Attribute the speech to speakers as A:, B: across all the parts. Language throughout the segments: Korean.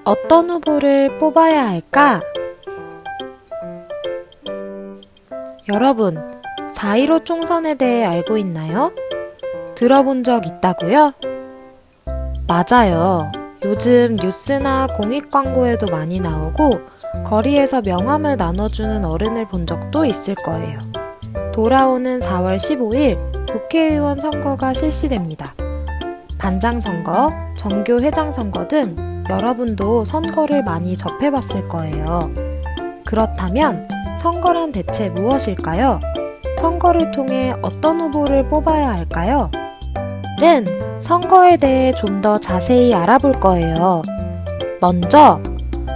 A: 어떤 후보를 뽑아야 할까? 여러분, 4.15 총선에 대해 알고 있나요? 들어본 적 있다고요? 맞아요. 요즘 뉴스나 공익 광고에도 많이 나오고 거리에서 명함을 나눠주는 어른을 본 적도 있을 거예요. 돌아오는 4월 15일 국회의원 선거가 실시됩니다. 반장 선거, 정교 회장 선거 등 여러분도 선거를 많이 접해봤을 거예요. 그렇다면 선거란 대체 무엇일까요? 선거를 통해 어떤 후보를 뽑아야 할까요? 는 선거에 대해 좀 더 자세히 알아볼 거예요. 먼저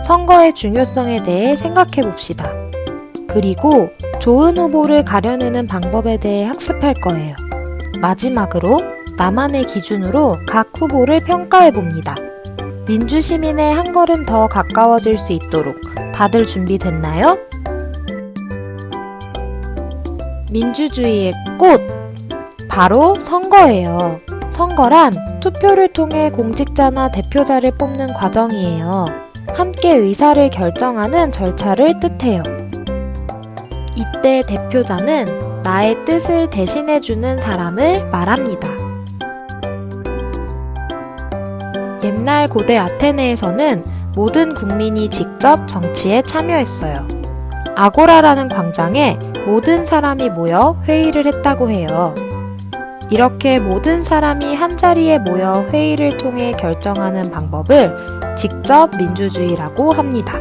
A: 선거의 중요성에 대해 생각해 봅시다. 그리고 좋은 후보를 가려내는 방법에 대해 학습할 거예요. 마지막으로 나만의 기준으로 각 후보를 평가해 봅니다. 민주시민의 한 걸음 더 가까워질 수 있도록 다들 준비됐나요? 민주주의의 꽃! 바로 선거예요. 선거란 투표를 통해 공직자나 대표자를 뽑는 과정이에요. 함께 의사를 결정하는 절차를 뜻해요. 이때 대표자는 나의 뜻을 대신해주는 사람을 말합니다. 옛날 고대 아테네에서는 모든 국민이 직접 정치에 참여했어요. 아고라라는 광장에 모든 사람이 모여 회의를 했다고 해요. 이렇게 모든 사람이 한자리에 모여 회의를 통해 결정하는 방법을 직접 민주주의라고 합니다.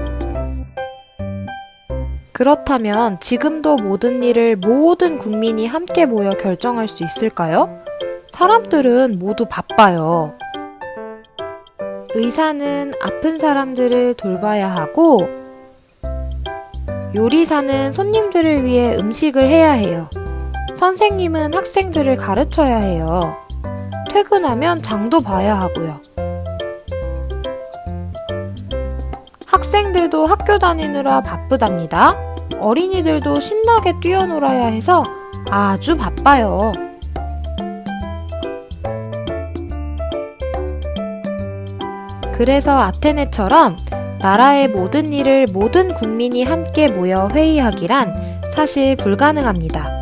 A: 그렇다면 지금도 모든 일을 모든 국민이 함께 모여 결정할 수 있을까요? 사람들은 모두 바빠요. 의사는 아픈 사람들을 돌봐야 하고, 요리사는 손님들을 위해 음식을 해야 해요. 선생님은 학생들을 가르쳐야 해요. 퇴근하면 장도 봐야 하고요. 학생들도 학교 다니느라 바쁘답니다. 어린이들도 신나게 뛰어놀아야 해서 아주 바빠요. 그래서 아테네처럼 나라의 모든 일을 모든 국민이 함께 모여 회의하기란 사실 불가능합니다.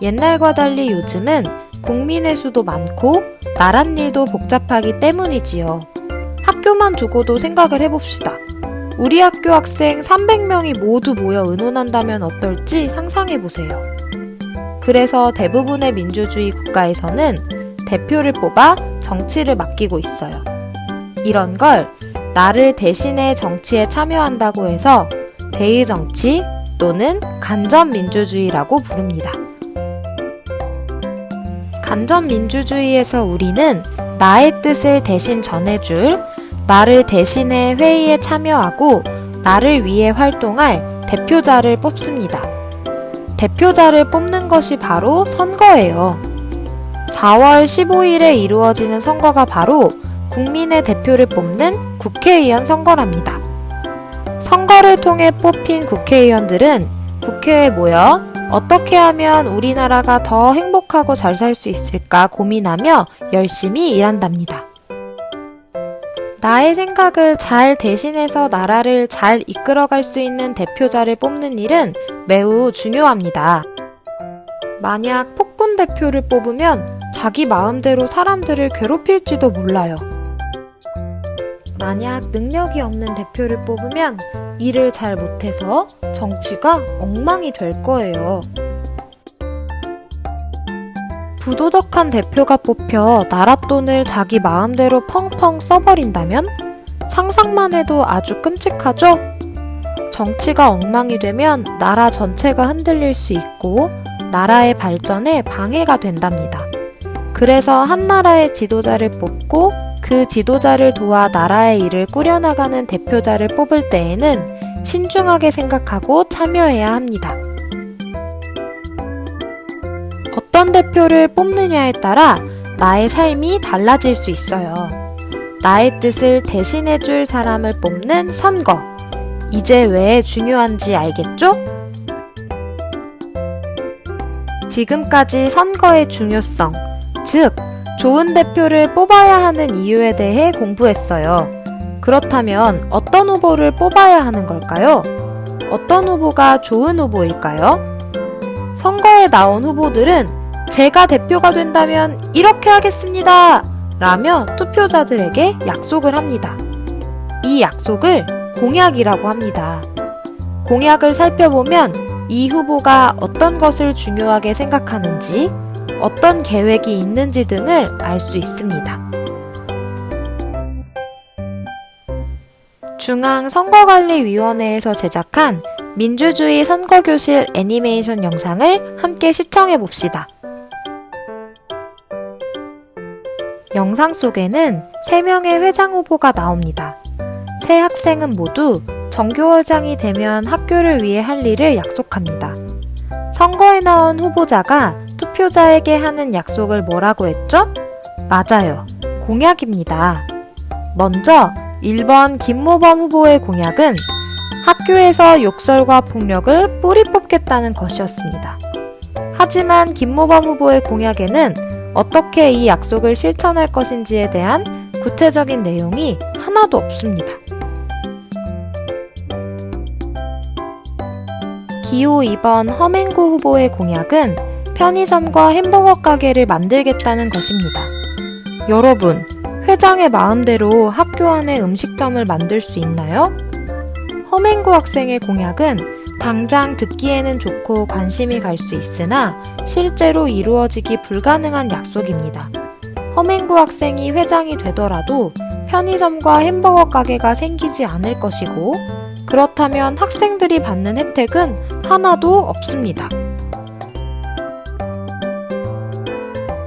A: 옛날과 달리 요즘은 국민의 수도 많고 나랏일도 복잡하기 때문이지요. 학교만 두고도 생각을 해봅시다. 우리 학교 학생 300명이 모두 모여 의논한다면 어떨지 상상해보세요. 그래서 대부분의 민주주의 국가에서는 대표를 뽑아 정치를 맡기고 있어요. 이런 걸 나를 대신해 정치에 참여한다고 해서 대의정치 또는 간접민주주의라고 부릅니다. 간접민주주의에서 우리는 나의 뜻을 대신 전해줄, 나를 대신해 회의에 참여하고 나를 위해 활동할 대표자를 뽑습니다. 대표자를 뽑는 것이 바로 선거예요. 4월 15일에 이루어지는 선거가 바로 국민의 대표를 뽑는 국회의원 선거랍니다. 선거를 통해 뽑힌 국회의원들은 국회에 모여 어떻게 하면 우리나라가 더 행복하고 잘 살 수 있을까 고민하며 열심히 일한답니다. 나의 생각을 잘 대신해서 나라를 잘 이끌어갈 수 있는 대표자를 뽑는 일은 매우 중요합니다. 만약 폭군 대표를 뽑으면 자기 마음대로 사람들을 괴롭힐지도 몰라요. 만약 능력이 없는 대표를 뽑으면 일을 잘 못해서 정치가 엉망이 될 거예요. 부도덕한 대표가 뽑혀 나라 돈을 자기 마음대로 펑펑 써버린다면 상상만 해도 아주 끔찍하죠? 정치가 엉망이 되면 나라 전체가 흔들릴 수 있고 나라의 발전에 방해가 된답니다. 그래서 한 나라의 지도자를 뽑고 그 지도자를 도와 나라의 일을 꾸려나가는 대표자를 뽑을 때에는 신중하게 생각하고 참여해야 합니다. 어떤 대표를 뽑느냐에 따라 나의 삶이 달라질 수 있어요. 나의 뜻을 대신해줄 사람을 뽑는 선거. 이제 왜 중요한지 알겠죠? 지금까지 선거의 중요성, 즉 좋은 대표를 뽑아야 하는 이유에 대해 공부했어요. 그렇다면 어떤 후보를 뽑아야 하는 걸까요? 어떤 후보가 좋은 후보일까요? 선거에 나온 후보들은 제가 대표가 된다면 이렇게 하겠습니다! 라며 투표자들에게 약속을 합니다. 이 약속을 공약이라고 합니다. 공약을 살펴보면 이 후보가 어떤 것을 중요하게 생각하는지, 어떤 계획이 있는지 등을 알 수 있습니다. 중앙선거관리위원회에서 제작한 민주주의 선거교실 애니메이션 영상을 함께 시청해 봅시다. 영상 속에는 3명의 회장 후보가 나옵니다. 세 학생은 모두 정교회장이 되면 학교를 위해 할 일을 약속합니다. 선거에 나온 후보자가 투표자에게 하는 약속을 뭐라고 했죠? 맞아요. 공약입니다. 먼저 1번 김모범 후보의 공약은 학교에서 욕설과 폭력을 뿌리 뽑겠다는 것이었습니다. 하지만 김모범 후보의 공약에는 어떻게 이 약속을 실천할 것인지에 대한 구체적인 내용이 하나도 없습니다. 기호 2번 허맹구 후보의 공약은 편의점과 햄버거 가게를 만들겠다는 것입니다. 여러분, 회장의 마음대로 학교 안에 음식점을 만들 수 있나요? 허맹구 학생의 공약은 당장 듣기에는 좋고 관심이 갈 수 있으나 실제로 이루어지기 불가능한 약속입니다. 허맹구 학생이 회장이 되더라도 편의점과 햄버거 가게가 생기지 않을 것이고, 그렇다면 학생들이 받는 혜택은 하나도 없습니다.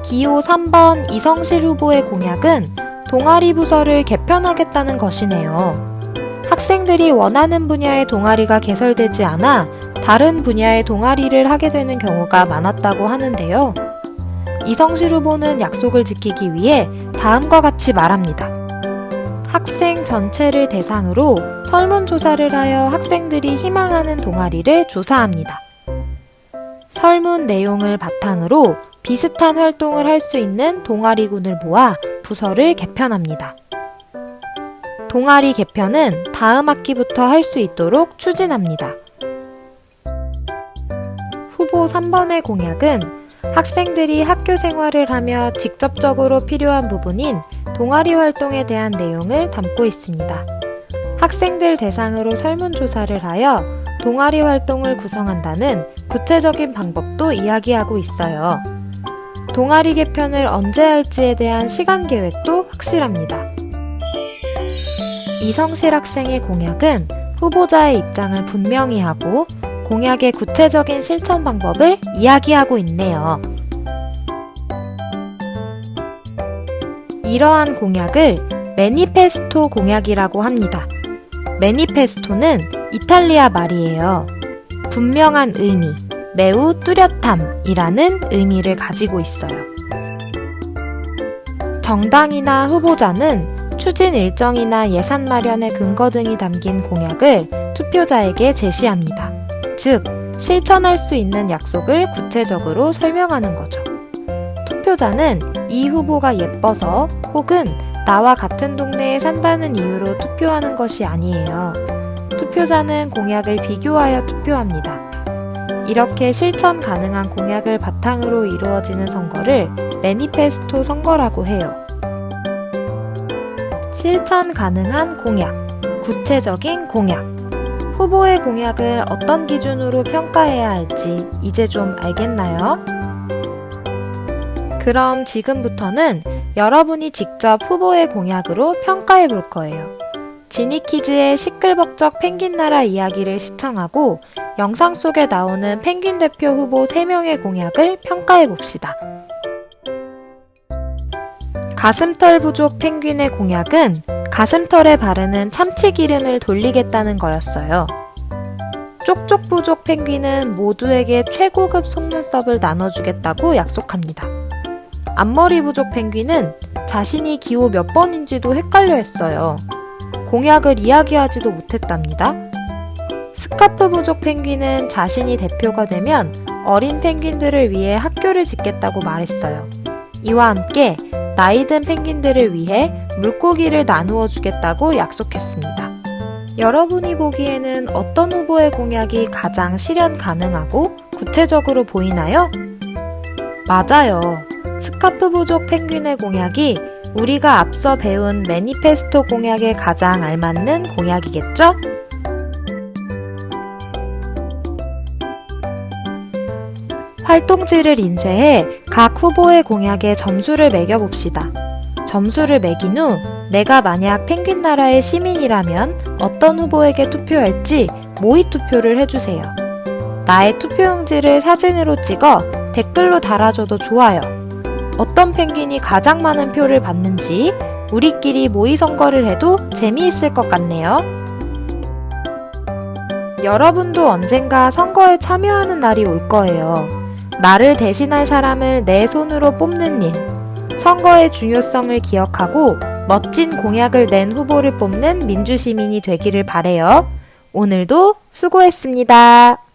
A: 기호 3번 이성실 후보의 공약은 동아리 부서를 개편하겠다는 것이네요. 학생들이 원하는 분야의 동아리가 개설되지 않아 다른 분야의 동아리를 하게 되는 경우가 많았다고 하는데요. 이성실 후보는 약속을 지키기 위해 다음과 같이 말합니다. 학생 전체를 대상으로 설문조사를 하여 학생들이 희망하는 동아리를 조사합니다. 설문 내용을 바탕으로 비슷한 활동을 할 수 있는 동아리군을 모아 부서를 개편합니다. 동아리 개편은 다음 학기부터 할 수 있도록 추진합니다. 후보 3번의 공약은 학생들이 학교 생활을 하며 직접적으로 필요한 부분인 동아리 활동에 대한 내용을 담고 있습니다. 학생들 대상으로 설문조사를 하여 동아리 활동을 구성한다는 구체적인 방법도 이야기하고 있어요. 동아리 개편을 언제 할지에 대한 시간 계획도 확실합니다. 이성실 학생의 공약은 후보자의 입장을 분명히 하고 공약의 구체적인 실천 방법을 이야기하고 있네요. 이러한 공약을 매니페스토 공약이라고 합니다. 매니페스토는 이탈리아 말이에요. 분명한 의미, 매우 뚜렷함이라는 의미를 가지고 있어요. 정당이나 후보자는 추진 일정이나 예산 마련의 근거 등이 담긴 공약을 투표자에게 제시합니다. 즉, 실천할 수 있는 약속을 구체적으로 설명하는 거죠. 투표자는 이 후보가 예뻐서 혹은 나와 같은 동네에 산다는 이유로 투표하는 것이 아니에요. 투표자는 공약을 비교하여 투표합니다. 이렇게 실천 가능한 공약을 바탕으로 이루어지는 선거를 매니페스토 선거라고 해요. 실천 가능한 공약, 구체적인 공약. 후보의 공약을 어떤 기준으로 평가해야 할지 이제 좀 알겠나요? 그럼 지금부터는 여러분이 직접 후보의 공약으로 평가해 볼 거예요. 지니키즈의 시끌벅적 펭귄나라 이야기를 시청하고 영상 속에 나오는 펭귄 대표 후보 3명의 공약을 평가해 봅시다. 가슴털 부족 펭귄의 공약은 가슴털에 바르는 참치기름을 돌리겠다는 거였어요. 쪽쪽 부족 펭귄은 모두에게 최고급 속눈썹을 나눠주겠다고 약속합니다. 앞머리 부족 펭귄은 자신이 기호 몇 번인지도 헷갈려 했어요. 공약을 이야기하지도 못했답니다. 스카프 부족 펭귄은 자신이 대표가 되면 어린 펭귄들을 위해 학교를 짓겠다고 말했어요. 이와 함께 나이든 펭귄들을 위해 물고기를 나누어 주겠다고 약속했습니다. 여러분이 보기에는 어떤 후보의 공약이 가장 실현 가능하고 구체적으로 보이나요? 맞아요. 스카프 부족 펭귄의 공약이 우리가 앞서 배운 매니페스토 공약에 가장 알맞는 공약이겠죠? 활동지를 인쇄해 각 후보의 공약에 점수를 매겨봅시다. 점수를 매긴 후 내가 만약 펭귄 나라의 시민이라면 어떤 후보에게 투표할지 모의 투표를 해주세요. 나의 투표용지를 사진으로 찍어 댓글로 달아줘도 좋아요. 어떤 펭귄이 가장 많은 표를 받는지 우리끼리 모의 선거를 해도 재미있을 것 같네요. 여러분도 언젠가 선거에 참여하는 날이 올 거예요. 나를 대신할 사람을 내 손으로 뽑는 일. 선거의 중요성을 기억하고 멋진 공약을 낸 후보를 뽑는 민주시민이 되기를 바래요. 오늘도 수고했습니다.